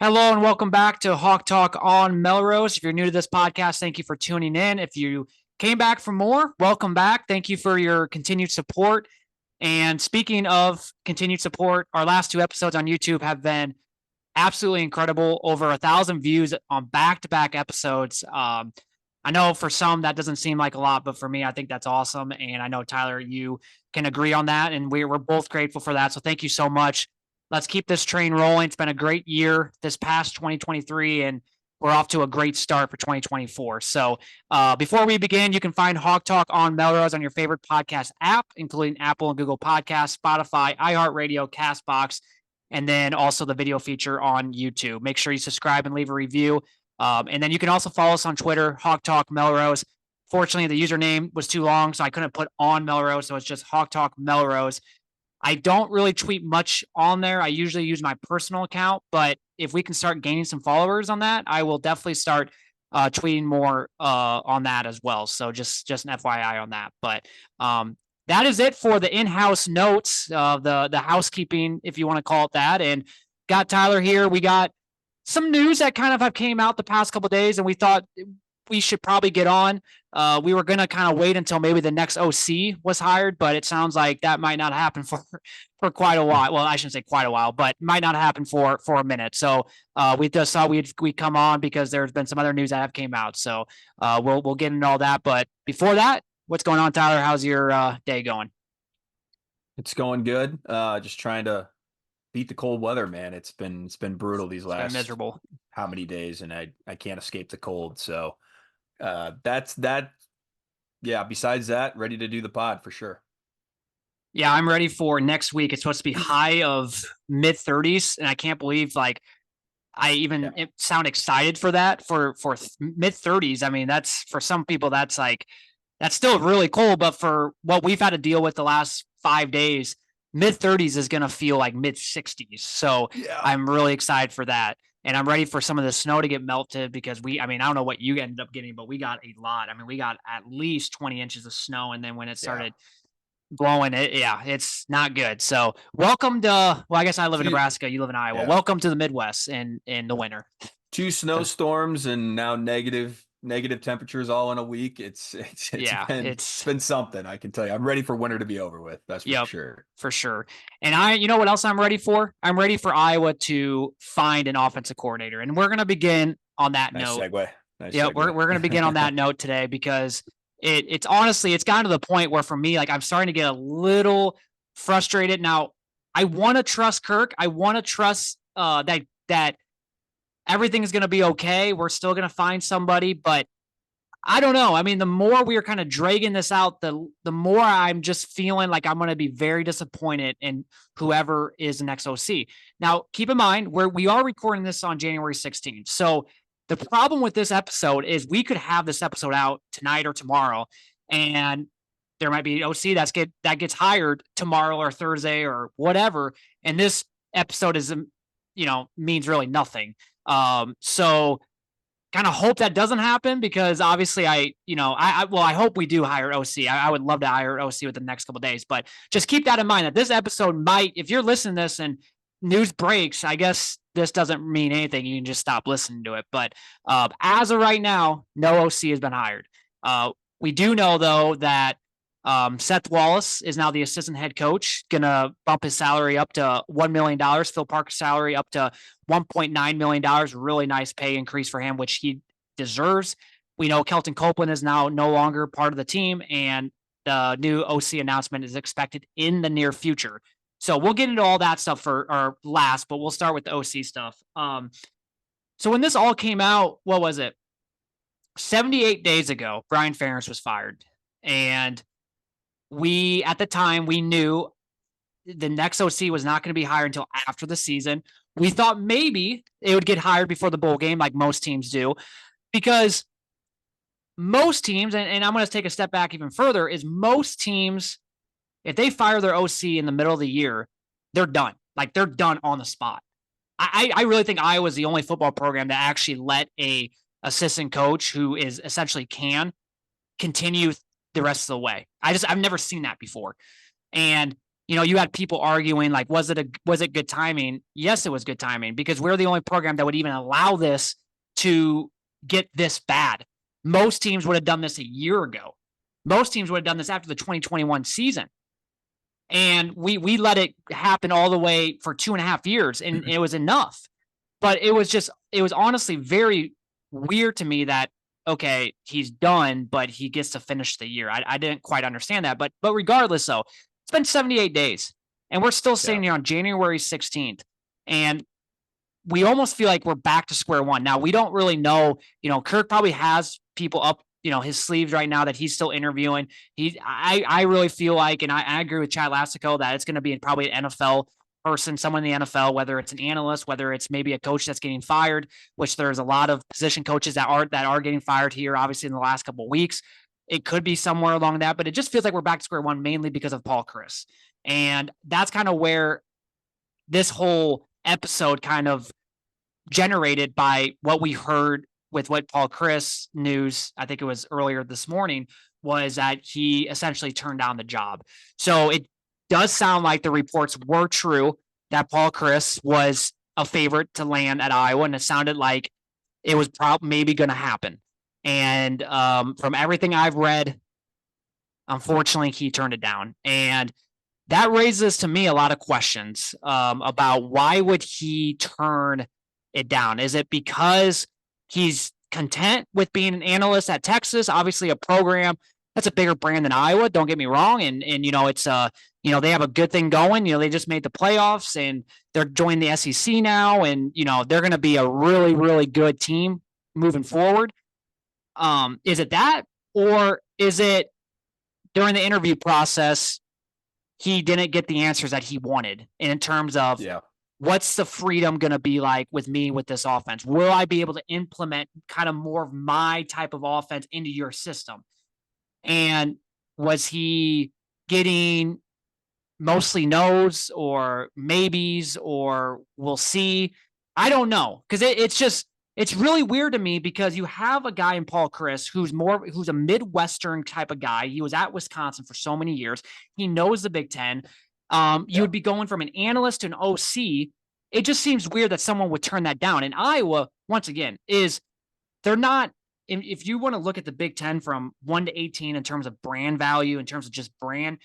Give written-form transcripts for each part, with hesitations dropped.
Hello and welcome back to Hawk Talk on Melrose. If you're new to this podcast, thank you for tuning in. If you came back for more, welcome back. Thank you for your continued support. And speaking of continued support, our last two episodes on YouTube have been absolutely incredible. Over 1,000 views on back-to-back episodes. I know for some that doesn't seem like a lot, but for me, I think that's awesome. And I know, Tyler, you can agree on that. And we're both grateful for that. So thank you so much. Let's keep this train rolling. It's been a great year this past 2023, and we're off to a great start for 2024. So before we begin, you can find Hawk Talk on Melrose on your favorite podcast app, including Apple and Google Podcasts, Spotify, iHeartRadio, CastBox, and then also the video feature on YouTube. Make sure you subscribe and leave a review. And then you can also follow us on Twitter, Hawk Talk Melrose. Fortunately, the username was too long, so I couldn't put on Melrose. So it's just Hawk Talk Melrose. I don't really tweet much on there. I usually use my personal account, but if we can start gaining some followers on that, I will definitely start tweeting more on that as well. So just an FYI on that. But that is it for the in-house notes, the housekeeping, if you want to call it that. And got Tyler here. We got some news that kind of have came out the past couple of days, and we thought we should probably get on. We were going to kind of wait until maybe the next OC was hired, but it sounds like that might not happen for quite a while. Well, I shouldn't say quite a while, but might not happen for a minute. So we just thought we'd come on because there's been some other news that have came out. So we'll get into all that. But before that, what's going on, Tyler? How's your day going? It's going good. Just trying to beat the cold weather, man. It's been brutal these It's been last miserable. how many days, and I can't escape the cold. So that's that. Yeah. Besides that, ready to do the pod for sure. Yeah, I'm ready for next week. It's supposed to be high of mid 30s, and I can't believe I even Yeah. sound excited for that for mid 30s. I mean, that's for some people that's still really cold, but for what we've had to deal with the last 5 days, mid 30s is going to feel like mid 60s. So Yeah. I'm really excited for that. And I'm ready for some of the snow to get melted because I mean, I don't know what you ended up getting, but we got a lot. I mean, we got at least 20 inches of snow. And then when it Yeah. started blowing it, yeah, it's not good. So welcome to, well, I guess I live in Two. Nebraska. You live in Iowa. Yeah. Welcome to the Midwest in the winter. Two snowstorms and now negative temperatures all in a week. It's Yeah, been it's it's been something. I can tell you. I'm ready for winter to be over with. That's for Yep, sure. for sure. And you know what else I'm ready for? I'm ready for Iowa to find an offensive coordinator. And we're going to begin on that Nice note. segue. Nice Yeah, we're going to begin on segue. that note today because it's honestly, it's gotten to the point where for me, like I'm starting to get a little frustrated. Now, I want to trust Kirk. I want to trust that everything is going to be okay. We're still going to find somebody, but I don't know. I mean, the more we are kind of dragging this out, the more I'm just feeling like I'm going to be very disappointed in whoever is the next OC. Now, keep in mind we are recording this on January 16th. So the problem with this episode is we could have this episode out tonight or tomorrow, and there might be an OC that gets hired tomorrow or Thursday or whatever, and this episode is means really nothing. So kind of hope that doesn't happen because obviously I hope we do hire OC. I would love to hire OC with the next couple of days, but just keep that in mind that this episode might, if you're listening to this and news breaks, I guess this doesn't mean anything. You can just stop listening to it. But as of right now, no OC has been hired. We do know though that Seth Wallace is now the assistant head coach, gonna bump his salary up to $1 million. Phil Parker's salary up to $1.9 million. Really nice pay increase for him, which he deserves. We know Kelton Copeland is now no longer part of the team, and the new OC announcement is expected in the near future. So we'll get into all that stuff for our last, but we'll start with the OC stuff. So when this all came out, what was it? 78 days ago, Brian Ferentz was fired. And at the time, we knew the next OC was not going to be hired until after the season. We thought maybe it would get hired before the bowl game, like most teams do, because most teams, and I'm going to take a step back even further, is most teams, if they fire their OC in the middle of the year, they're done. Like they're done on the spot. I really think Iowa is the only football program that actually let a assistant coach who is essentially can continue the rest of the way. I've never seen that before. And you had people arguing like, was it good timing? Yes, it was good timing because we're the only program that would even allow this to get this bad. Most teams would have done this a year ago. Most teams would have done this after the 2021 season. And we let it happen all the way for 2.5 years, and it was enough. But it was honestly very weird to me that, okay, he's done, but he gets to finish the year. I didn't quite understand that, but regardless, though, it's been 78 days, and we're still sitting here on January 16th, and we almost feel like we're back to square one. Now we don't really know. Kirk probably has people up, his sleeves right now that he's still interviewing. I really feel like, and I agree with Chad Lassico that it's going to be probably an NFL person, someone in the NFL, whether it's an analyst, whether it's maybe a coach that's getting fired, which there's a lot of position coaches that are getting fired here, obviously in the last couple of weeks. It could be somewhere along that, but it just feels like we're back to square one mainly because of Paul Chryst. And that's kind of where this whole episode kind of generated by what we heard with what Paul Chryst news, I think it was earlier this morning, was that he essentially turned down the job. So it does sound like the reports were true that Paul Chryst was a favorite to land at Iowa, and it sounded like it was maybe going to happen. And from everything I've read, unfortunately, he turned it down. And that raises to me a lot of questions about why would he turn it down? Is it because he's content with being an analyst at Texas? Obviously, a program that's a bigger brand than Iowa. Don't get me wrong, and it's they have a good thing going. They just made the playoffs and they're joining the SEC now, and they're going to be a really really good team moving forward. Is it that, or is it during the interview process he didn't get the answers that he wanted in terms of what's the freedom going to be like with me with this offense? Will I be able to implement kind of more of my type of offense into your system? And was he getting mostly no's or maybes or we'll see? I don't know, because it's really weird to me because you have a guy in Paul Chryst who's a Midwestern type of guy. He was at Wisconsin for so many years. He knows the Big Ten. You would be going from an analyst to an OC. It just seems weird that someone would turn that down. And Iowa, once again, they're not, if you want to look at the Big Ten from 1 to 18 in terms of brand value, in terms of just brand,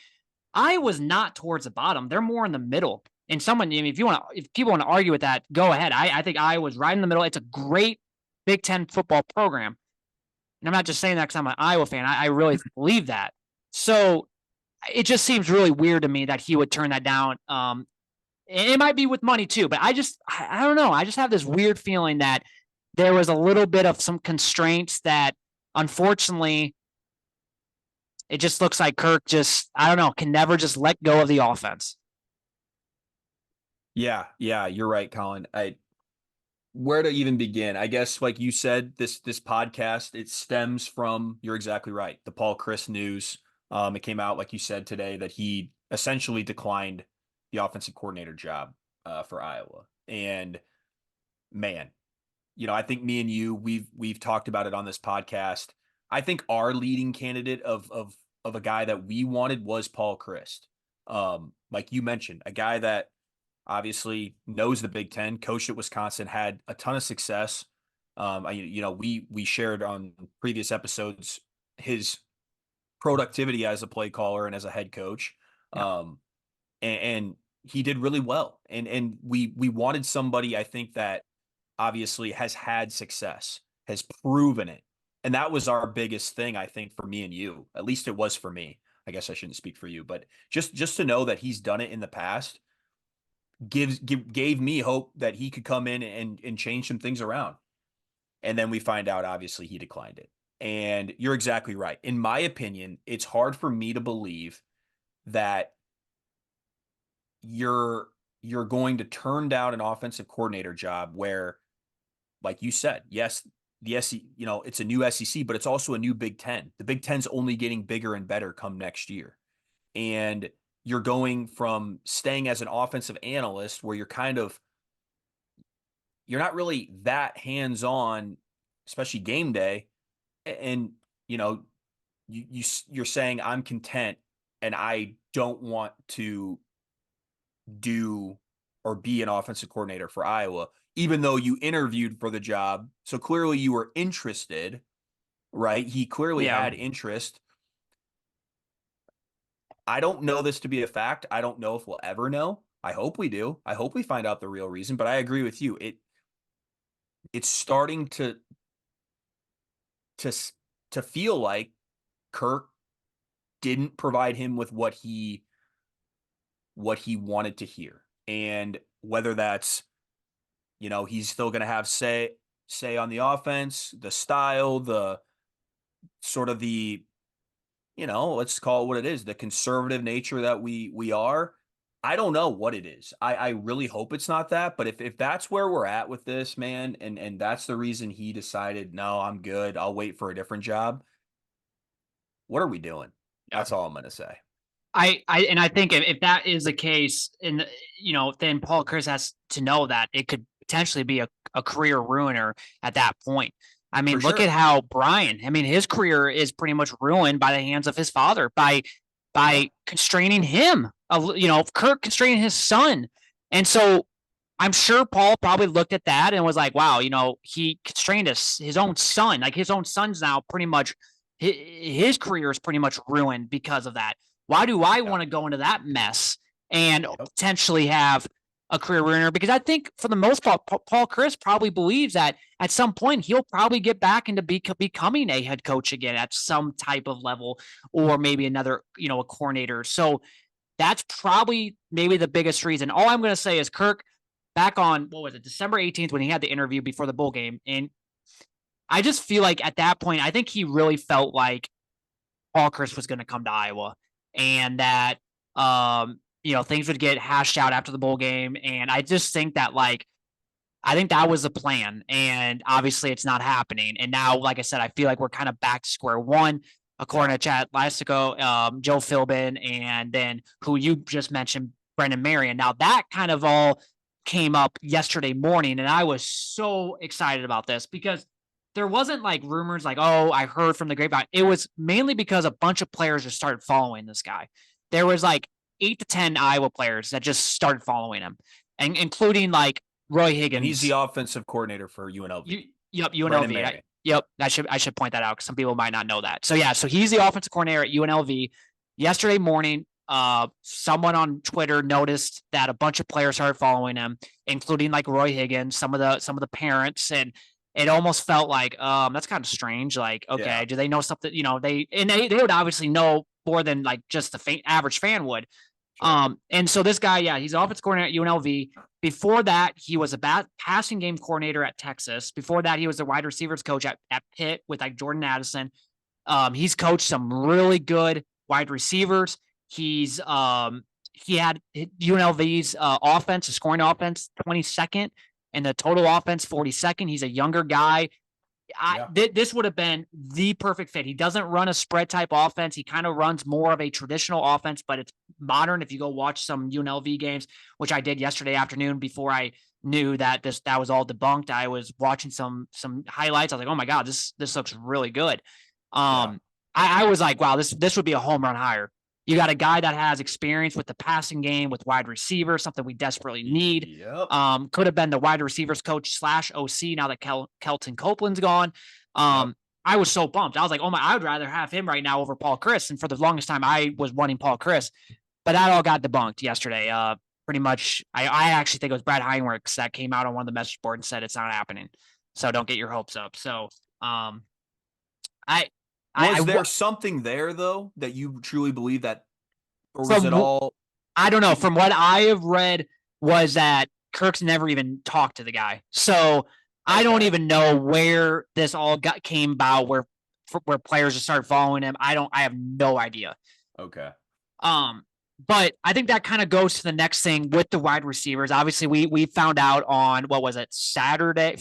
Iowa's not towards the bottom. They're more in the middle. And if people want to argue with that, go ahead. I think Iowa's right in the middle. It's a great Big Ten football program. And I'm not just saying that because I'm an Iowa fan. I really believe that. So it just seems really weird to me that he would turn that down. It might be with money too, but I don't know. I just have this weird feeling that there was a little bit of some constraints that, unfortunately, it just looks like Kirk I don't know, can never just let go of the offense. Yeah, you're right, Colin. Where to even begin? I guess, like you said, this podcast, it stems from, you're exactly right, the Paul Chryst news. It came out, like you said, today that he essentially declined the offensive coordinator job for Iowa. And man, I think me and you, we've talked about it on this podcast. I think our leading candidate of a guy that we wanted was Paul Chryst. Like you mentioned, a guy that obviously knows the Big Ten, coached at Wisconsin, had a ton of success. We shared on previous episodes his productivity as a play caller and as a head coach. Yeah. And he did really well. And we wanted somebody, I think, that obviously has had success, has proven it. And that was our biggest thing, I think, for me and you. At least it was for me. I guess I shouldn't speak for you, but just to know that he's done it in the past gave me hope that he could come in and change some things around. And then we find out, obviously, he declined it. And you're exactly right. In my opinion, it's hard for me to believe that you're going to turn down an offensive coordinator job where, like you said, yes, the SEC, it's a new SEC, but it's also a new Big Ten. The Big Ten's only getting bigger and better come next year. And you're going from staying as an offensive analyst where you're not really that hands-on, especially game day. And, you're saying I'm content and I don't want to do or be an offensive coordinator for Iowa, even though you interviewed for the job. So clearly you were interested, right? He clearly Yeah. had interest. I don't know this to be a fact. I don't know if we'll ever know. I hope we do. I hope we find out the real reason, but I agree with you. It's starting to to feel like Kirk didn't provide him with what he wanted to hear. And whether that's, he's still going to have say on the offense, the style, the sort of the, let's call it what it is, the conservative nature that we are. I don't know what it is. I really hope it's not that, but if that's where we're at with this, man, and that's the reason he decided, no, I'm good, I'll wait for a different job. What are we doing? Yeah. That's all I'm gonna say. I think if that is the case, and then Paul Chryst has to know that it could potentially be a career ruiner at that point. I mean, For look sure. at how Brian. I mean, his career is pretty much ruined by the hands of his father by constraining him. Kirk constraining his son, and so I'm sure Paul probably looked at that and was like, "Wow, he constrained his own son. Like his own son's now pretty much his career is pretty much ruined because of that. Why do I want to go into that mess and potentially have a career ruiner? Because I think for the most part, Paul Chryst probably believes that at some point he'll probably get back into becoming a head coach again at some type of level, or maybe another, a coordinator. So that's probably maybe the biggest reason. All I'm going to say is Kirk back on, what was it, December 18th when he had the interview before the bowl game. And I just feel like at that point, I think he really felt like Paul Chryst was going to come to Iowa and that, things would get hashed out after the bowl game. And I just think that, I think that was the plan. And obviously it's not happening. And now, like I said, I feel like we're kind of back to square one, according to Chad Lastico, Joe Philbin, and then who you just mentioned, Brennan Marion. Now that kind of all came up yesterday morning. And I was so excited about this because there wasn't like rumors like, oh, I heard from the grapevine. It was mainly because a bunch of players just started following this guy. There was like 8 to 10 Iowa players that just started following him, and including like Roy Higgins. And he's the offensive coordinator for UNLV. Yep, UNLV. Yep, I should point that out because some people might not know that. So yeah, so he's the offensive coordinator at UNLV. Yesterday morning, someone on Twitter noticed that a bunch of players started following him, including like Roy Higgins, some of the parents, and it almost felt like that's kind of strange. Like, okay, do they know something? They would obviously know more than like just the average fan would. Sure. And so this guy, he's offensive coordinator at UNLV. Before that, he was a passing game coordinator at Texas. Before that, he was the wide receivers coach at Pitt with like Jordan Addison. He's coached some really good wide receivers. He had UNLV's offense, a scoring offense, 22nd, and the total offense 42nd. He's a younger guy. This would have been the perfect fit. He doesn't run a spread type offense. He kind of runs more of a traditional offense, but it's modern. If you go watch some UNLV games, which I did yesterday afternoon before I knew that that was all debunked, I was watching some highlights. I was like, oh my God, this looks really good. I was like, wow, this would be a home run hire. You got a guy that has experience with the passing game, with wide receivers, something we desperately need. Yep. Could have been the wide receivers coach / OC now that Kelton Copeland's gone. I was so pumped. I was like, oh my, I would rather have him right now over Paul Chryst. And for the longest time, I was wanting Paul Chryst. But that all got debunked yesterday. Pretty much, I actually think it was Brad Heinrichs that came out on one of the message boards and said it's not happening. So don't get your hopes up. So Was there something there though that you truly believe that, or was it all? I don't know. From what I have read, was that Kirk's never even talked to the guy, so I don't even know where this all came about. Where players just started following him. I have no idea. Okay. But I think that kind of goes to the next thing with the wide receivers. Obviously, we found out on, what was it,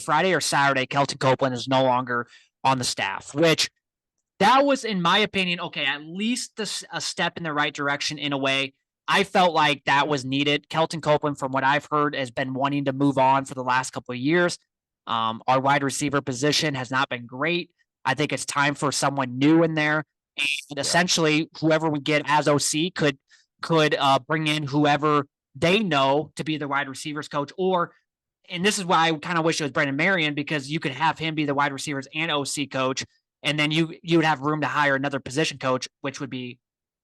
Friday or Saturday, Kelton Copeland is no longer on the staff, which that was, in my opinion, okay, at least a step in the right direction in a way. I felt like that was needed. Kelton Copeland, from what I've heard, has been wanting to move on for the last couple of years. Our wide receiver position has not been great. I think it's time for someone new in there. And essentially, whoever we get as OC could bring in whoever they know to be the wide receivers coach, and this is why I kind of wish it was Brennan Marion, because you could have him be the wide receivers and OC coach, and then you would have room to hire another position coach, which would be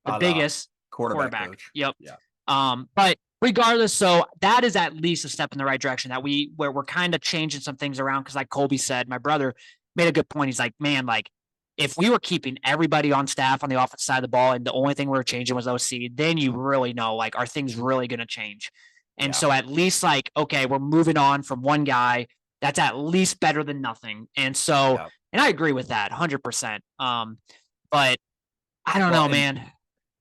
the A la biggest quarterback quarterback. coach. Yep. Yeah. But regardless, so that is at least a step in the right direction, where we're kind of changing some things around. Because like Colby said, my brother made a good point. He's like, man, like if we were keeping everybody on staff on the offensive side of the ball and the only thing we were changing was OC, then you really know, like, are things really going to change? And Yeah. so at least like, okay, we're moving on from one guy. That's at least better than nothing. And so, Yeah. and I agree with that 100%. But I don't know, man.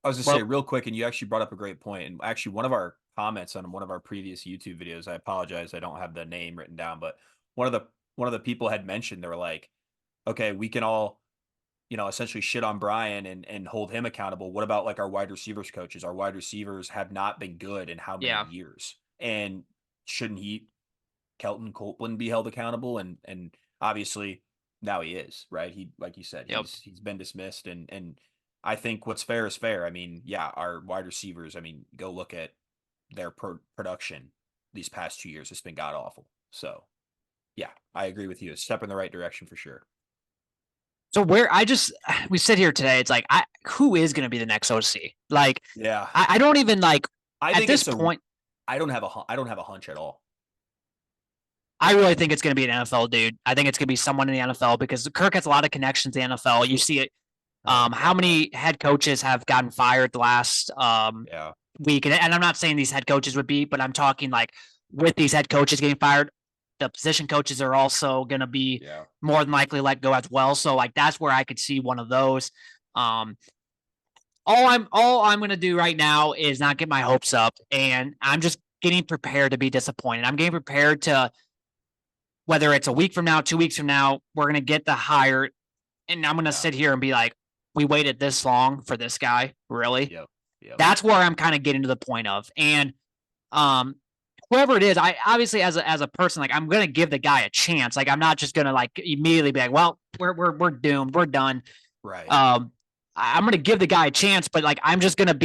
I was gonna say real quick, and you actually brought up a great point. And actually, one of our comments on one of our previous YouTube videos, I apologize, I don't have the name written down, but one of the people had mentioned, they were like, okay, we can all, essentially shit on Brian and hold him accountable. What about like our wide receivers coaches? Our wide receivers have not been good in how many Yeah. years? And shouldn't Kelton Copeland be held accountable? And obviously now he is, right? He, like you said, Yep. he's been dismissed, and I think what's fair is fair. I mean, yeah, our wide receivers, I mean, go look at their production these past 2 years. It's been god awful. So yeah, I agree with you. A step in the right direction for sure. So we sit here today. It's like, who is going to be the next OC? Like, Yeah, I don't even like I at think this point. I don't have a hunch at all. I really think it's going to be an NFL dude. I think it's going to be someone in the NFL because Kirk has a lot of connections to the NFL. You see it. How many head coaches have gotten fired the last Yeah. week? And I'm not saying these head coaches would be, but I'm talking like with these head coaches getting fired, the position coaches are also going to be more than likely let go as well. So like that's where I could see one of those. All I'm going to do right now is not get my hopes up, and I'm just getting prepared to be disappointed. I'm getting prepared to, whether it's a week from now, 2 weeks from now, we're going to get the hire, and I'm going to sit here and be like, we waited this long for this guy, really? Yep. That's where I'm kind of getting to the point of, and whoever it is, I obviously as a person, like I'm going to give the guy a chance. Like I'm not just going to like immediately be like, well, we're doomed, we're done. Right. I'm going to give the guy a chance, but like I'm just prepared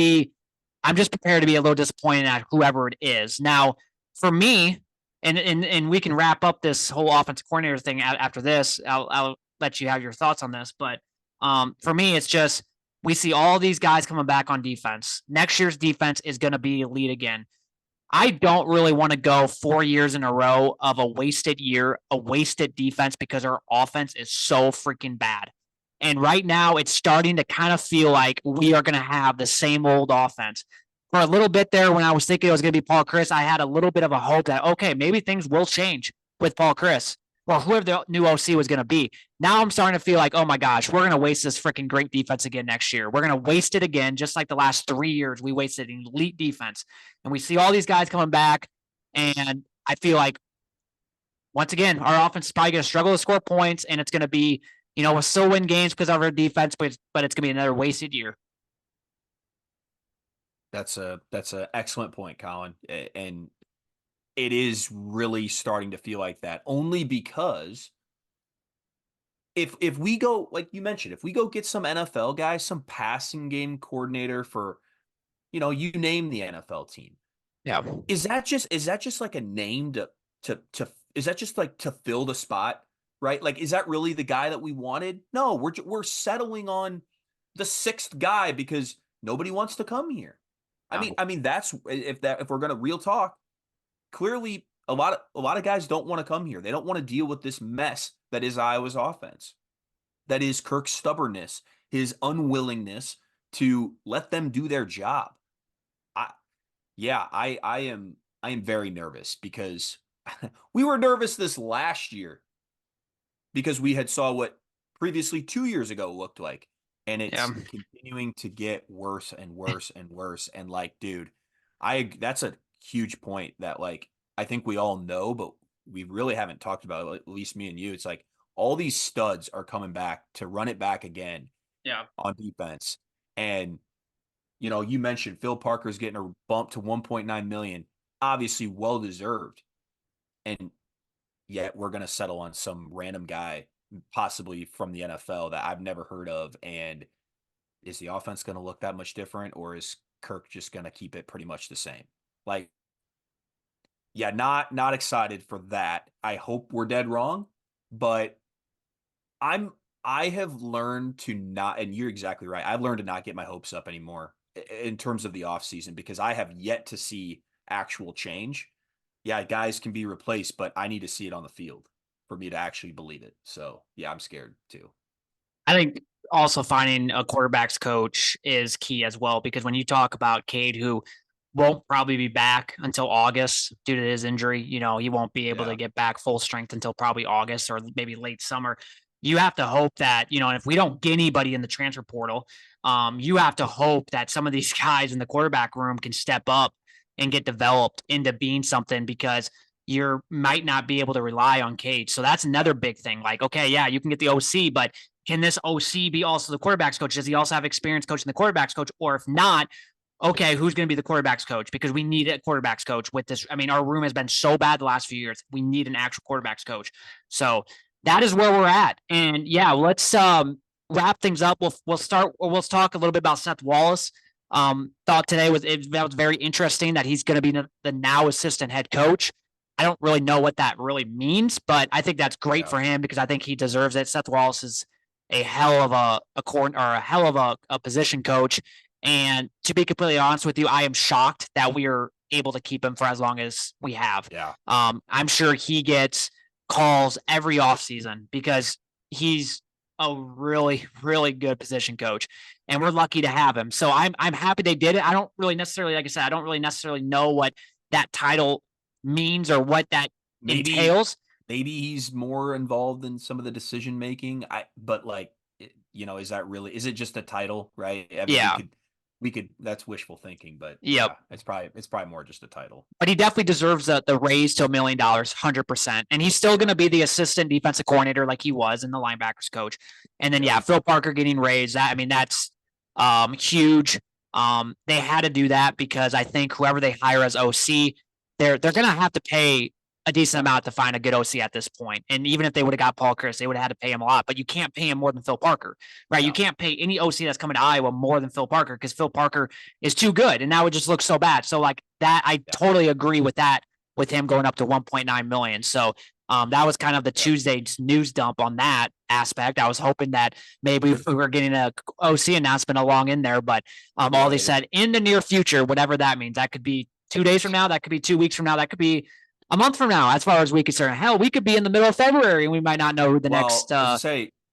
to be a little disappointed at whoever it is. Now, for me, and we can wrap up this whole offensive coordinator thing after this. I'll let you have your thoughts on this, but for me, it's just we see all these guys coming back on defense. Next year's defense is going to be elite again. I don't really want to go 4 years in a row of a wasted year, a wasted defense, because our offense is so freaking bad. And right now it's starting to kind of feel like we are going to have the same old offense. For a little bit there, when I was thinking it was going to be Paul Chryst, I had a little bit of a hope that, okay, maybe things will change with Paul Chryst or whoever the new OC was going to be. Now I'm starting to feel like, oh my gosh, we're going to waste this freaking great defense again next year. We're going to waste it again, just like the last 3 years we wasted an elite defense. And we see all these guys coming back, and I feel like, once again, our offense is probably going to struggle to score points, and it's going to be, we'll still win games because of our defense, but it's going to be another wasted year. That's a excellent point, Colin. And it is really starting to feel like that, only because if we go, like you mentioned, if we go get some NFL guys, some passing game coordinator for, you name the NFL team. Yeah. Is that just like a name to is that just like to fill the spot, right? Like, is that really the guy that we wanted? No, we're settling on the sixth guy because nobody wants to come here. I mean that's if we're gonna real talk, clearly a lot of guys don't want to come here. They don't want to deal with this mess that is Iowa's offense. That is Kirk's stubbornness, his unwillingness to let them do their job. I am very nervous because we were nervous this last year because we had saw what previously 2 years ago looked like. And it's continuing to get worse and worse and worse. And like, dude, that's a huge point that like I think we all know, but we really haven't talked about it, at least me and you. It's like all these studs are coming back to run it back again on defense. And you mentioned Phil Parker's getting a bump to 1.9 million, obviously well deserved. And yet we're going to settle on some random guy, possibly from the NFL, that I've never heard of. And is the offense going to look that much different, or is Kirk just going to keep it pretty much the same? Like, yeah, not excited for that. I hope we're dead wrong, but I'm I have learned to not, and you're exactly right. I've learned to not get my hopes up anymore in terms of the offseason because I have yet to see actual change. Yeah, guys can be replaced, but I need to see it on the field for me to actually believe it. So yeah, I'm scared too. I think also finding a quarterback's coach is key as well, because when you talk about Cade, who won't probably be back until August due to his injury, he won't be able to Yeah. get back full strength until probably August or maybe late summer. You have to hope that, and if we don't get anybody in the transfer portal, you have to hope that some of these guys in the quarterback room can step up and get developed into being something, because you might not be able to rely on Cade. So that's another big thing. Like, okay, yeah, you can get the OC, but can this OC be also the quarterback's coach? Does he also have experience coaching the quarterback's coach? Or if not, okay, who's going to be the quarterback's coach? Because we need a quarterback's coach with this. I mean, our room has been so bad the last few years. We need an actual quarterback's coach. So that is where we're at. And yeah, let's wrap things up. We'll talk a little bit about Seth Wallace. Thought today that was very interesting that he's going to be the now assistant head coach. I don't really know what that really means, but I think that's great Yeah. for him because I think he deserves it. Seth Wallace is a hell of a hell of a position coach. And to be completely honest with you, I am shocked that we are able to keep him for as long as we have. Yeah. I'm sure he gets calls every offseason because he's a really, really good position coach, and we're lucky to have him. So I'm happy they did it. I don't really necessarily, like I said, I don't really necessarily know what that title means or what that entails. Maybe he's more involved in some of the decision making. But like, is it just a title, right? I mean, Yeah. we could. That's wishful thinking, but Yep. yeah, it's probably more just a title. But he definitely deserves the raise to $1 million, 100%. And he's still going to be the assistant defensive coordinator like he was in the linebackers coach. And then, yeah, Phil Parker getting raised. That's huge. They had to do that because I think whoever they hire as OC, they're going to have to pay a decent amount to find a good OC at this point. And even if they would have got Paul Chryst, they would have had to pay him a lot. But you can't pay him more than Phil Parker, right? No. You can't pay any OC that's coming to Iowa more than Phil Parker because Phil Parker is too good, and now it just looks so bad. So like that, I totally agree with that. With him going up to 1.9 million, so that was kind of the Tuesday news dump on that aspect. I was hoping that maybe we were getting a OC announcement along in there, but all they said in the near future, whatever that means, that could be 2 days from now, that could be 2 weeks from now, that could be a month from now. As far as we concerned, hell, we could be in the middle of February and we might not know who the next.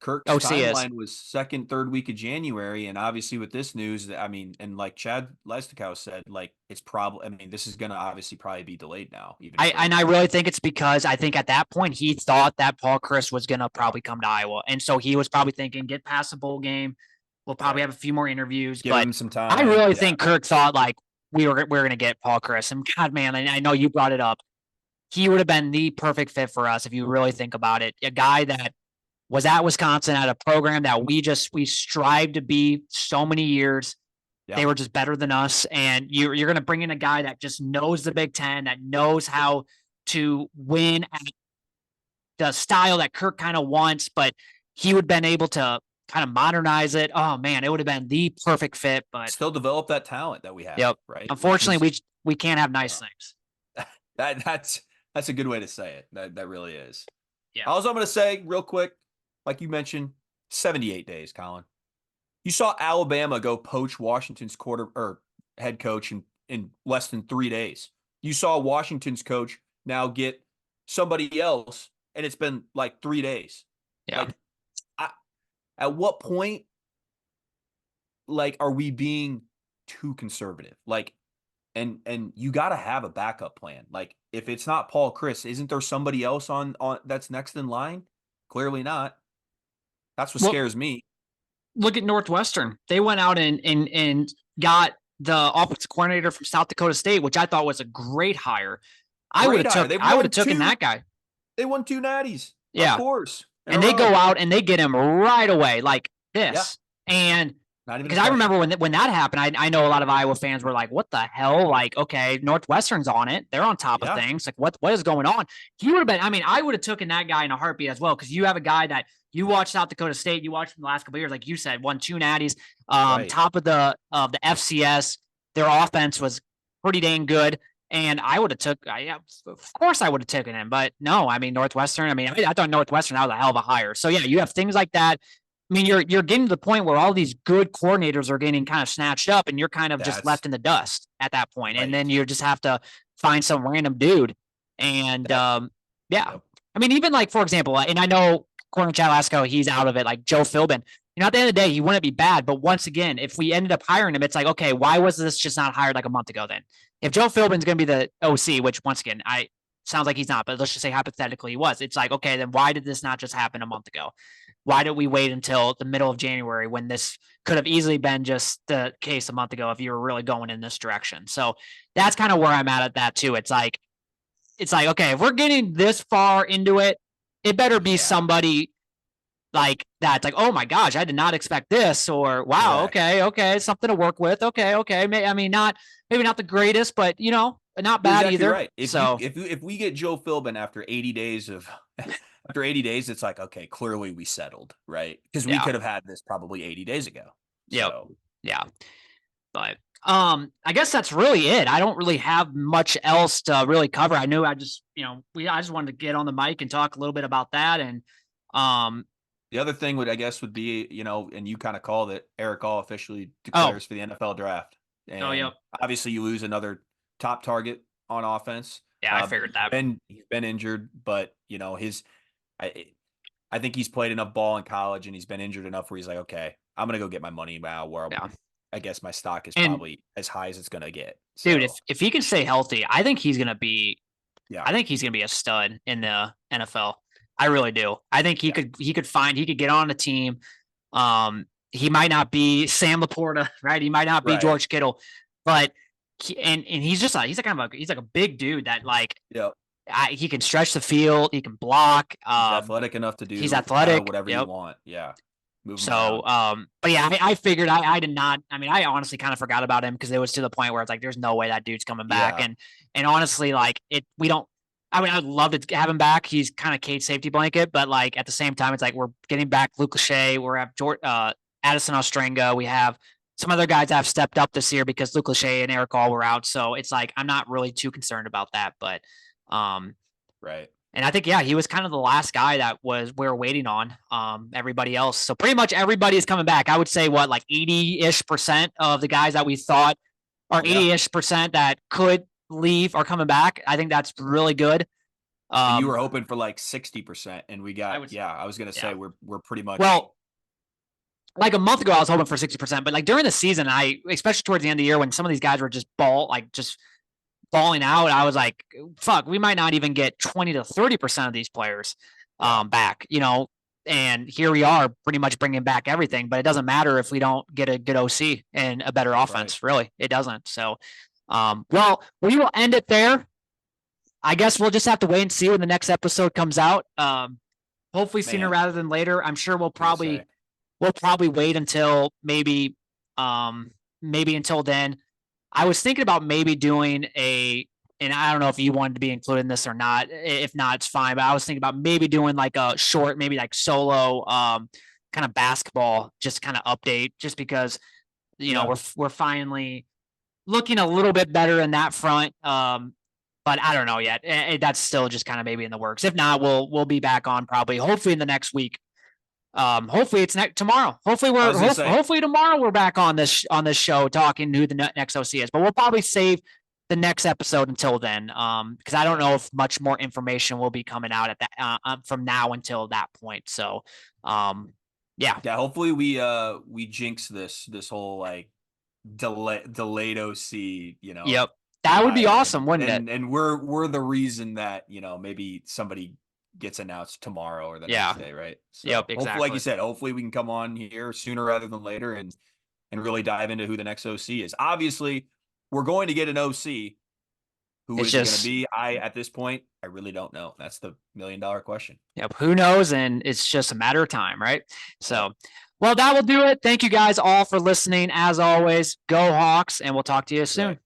Kirk's OC timeline was second, third week of January, and obviously with this news, I mean, and like Chad Leistikow said, like it's probably. I mean, this is going to obviously probably be delayed now. I really think it's because I think at that point he thought that Paul Chryst was going to probably come to Iowa, and so he was probably thinking, get past the bowl game, we'll probably have a few more interviews. Give him some time. I really think Kirk thought like we're going to get Paul Chryst, and God, man, I know you brought it up. He would have been the perfect fit for us if you really think about it. A guy that was at Wisconsin at a program that we strived to be so many years. Yeah. They were just better than us. And you're going to bring in a guy that just knows the Big Ten, that knows how to win at the style that Kirk kind of wants, but he would have been able to kind of modernize it. Oh man, it would have been the perfect fit, but still develop that talent that we have. Yep. Right. Unfortunately, we can't have nice things. That's a good way to say it. That really is. Yeah. Also, I'm going to say real quick, like you mentioned, 78 days, Colin. You saw Alabama go poach Washington's head coach in less than 3 days. You saw Washington's coach now get somebody else, and it's been like 3 days. Yeah. Like, at what point, like, are we being too conservative? Like, and you got to have a backup plan. Like, if it's not Paul Chryst, isn't there somebody else on that's next in line? Clearly not. That's what scares me. Look at Northwestern. They went out and got the offensive coordinator from South Dakota State, which I thought was a great hire. I would have taken that guy. They won 2 natties. Yeah. Of course. And they go out and they get him right away like this. Yeah. And because I remember when that happened, I know a lot of Iowa fans were like, what the hell? Like, okay, Northwestern's on it. They're on top of things. Like, what is going on? He would have been, I would have taken that guy in a heartbeat as well, because you have a guy that you watched South Dakota State, you watched him the last couple of years, like you said, won 2 natties, top of the FCS. Their offense was pretty dang good. And I would have of course I would have taken him, but no, I mean, Northwestern, I thought Northwestern, that was a hell of a hire. So yeah, you have things like that. I mean, you're getting to the point where all these good coordinators are getting kind of snatched up and you're kind of just That's left in the dust at that point. And right. then you just have to find some random dude. And yeah, Yep. I mean, even like, for example, and I know Corner Chad Lasco, he's out of it, like Joe Philbin. At the end of the day, he wouldn't be bad. But once again, if we ended up hiring him, it's like, okay, why was this just not hired like a month ago then? If Joe Philbin's going to be the OC, which once again, sounds like he's not, but let's just say hypothetically he was. It's like, okay, then why did this not just happen a month ago? Why did we wait until the middle of January when this could have easily been just the case a month ago if you were really going in this direction? So that's kind of where I'm at that too. It's like, okay, if we're getting this far into it, it better be somebody like that's like, oh my gosh, I did not expect this, or wow, okay, something to work with. Okay. I mean, maybe not the greatest, but not bad exactly either. Right. So if we get Joe Philbin after 80 days of after 80 days, it's like, okay, clearly we settled, right? Because we could have had this probably 80 days ago. So. Yeah. But I guess that's really it. I don't really have much else to really cover. I knew I just wanted to get on the mic and talk a little bit about that. And the other thing would be, and you kind of called it, Eric All officially declares for the NFL draft. And obviously you lose another top target on offense. Yeah, I figured that. He's been injured, but I think he's played enough ball in college and he's been injured enough where he's like, okay, I'm going to go get my money now where I guess my stock is probably as high as it's going to get. So, dude, if he can stay healthy, I think he's going to be a stud in the NFL. I really do. I think he could get on a team. He might not be Sam Laporta, right? He might not be George Kittle, but he's just he's like a big dude that like he can stretch the field, he can block. He's athletic enough to do. He's athletic, whatever you want. Yeah. So, but yeah, I figured I did not. I mean, I honestly kind of forgot about him because it was to the point where it's like, there's no way that dude's coming back. And honestly, like we don't. I mean, I'd love to have him back. He's kind of Kate's safety blanket, but like at the same time, it's like we're getting back Luke Lachey. We're at Addison Ostrenga. We have some other guys that have stepped up this year because Luke Lachey and Eric All were out. So it's like I'm not really too concerned about that. But right. And I think he was kind of the last guy that we were waiting on. Everybody else, so pretty much everybody is coming back. I would say like 80-ish% of the guys that we thought, or 80-ish% that could leave are coming back. I think that's really good. And you were hoping for like 60%, and we got. I was gonna say we're pretty much. Well, like a month ago, I was hoping for 60%, but like during the season, especially towards the end of the year when some of these guys were just balling out, I was like, fuck, we might not even get 20 to 30% of these players back, and here we are pretty much bringing back everything, but it doesn't matter if we don't get a good OC and a better offense. Really, it doesn't. So, well, we will end it there. I guess we'll just have to wait and see when the next episode comes out. Hopefully sooner rather than later. I'm sure we'll probably wait until maybe until then. I was thinking about maybe doing and I don't know if you wanted to be included in this or not. If not, it's fine. But I was thinking about maybe doing like a short, maybe like solo kind of basketball, just kind of update, just because, we're finally looking a little bit better in that front. But I don't know yet. That's still just kind of maybe in the works. If not, we'll be back on probably, hopefully in the next week. Hopefully it's tomorrow. Hopefully tomorrow we're back on this show talking who the next OC is. But we'll probably save the next episode until then, because I don't know if much more information will be coming out at that from now until that point. So, yeah. Hopefully we jinx this whole like delayed OC. Yep. That would be awesome, wouldn't it? And we're the reason that maybe somebody gets announced tomorrow or the next day, right? So exactly. Hopefully, like you said, hopefully we can come on here sooner rather than later and really dive into who the next OC is. Obviously, we're going to get an OC. Who is it going to be? At this point, I really don't know. That's the $1 million question. Yep. Who knows? And it's just a matter of time, right? So, well, that will do it. Thank you guys all for listening. As always, go Hawks, and we'll talk to you soon. Right.